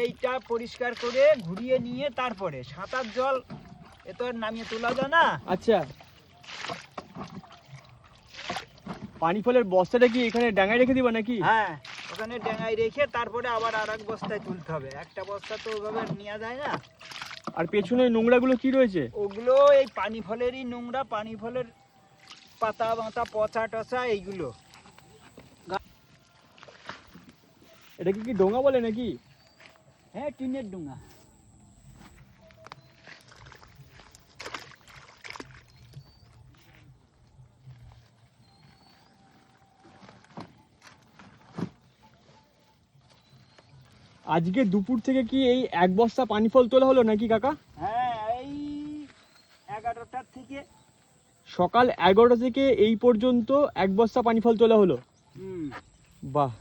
এইটা পরিষ্কার করে ঘুরিয়ে নিয়ে তারপরে সাঁতার জল এ তো আর নামিয়ে তোলা যায় না। আচ্ছা, পানি ফলের বস্তাটা কি এখানে ডাঙায় রেখে দিবা নাকি? হ্যাঁ, ওখানে ডেঙ্গায় রেখে তারপরে আবার আর এক বস্তায় তুলতে হবে। একটা বস্তা তো ওইভাবে নেওয়া যায় না। আর পেছনে নোংরাগুলো কি রয়েছে? ওগুলো এই পানি ফলেরই নোংরা, পানি ফলের পাতা বাতা পচা টচা এইগুলো। এটা কি ডোঙা বলে নাকি? হ্যাঁ, টিনের ডোঙা। আজকে দুপুর থেকে কি এই এক বস্তা পানি ফল তোলা হলো নাকি কাকা? হ্যাঁ, এই 11টার থেকে। সকাল 11টা থেকে এই পর্যন্ত এক বস্তা পানি ফল তোলা হলো। হুম। বাহ।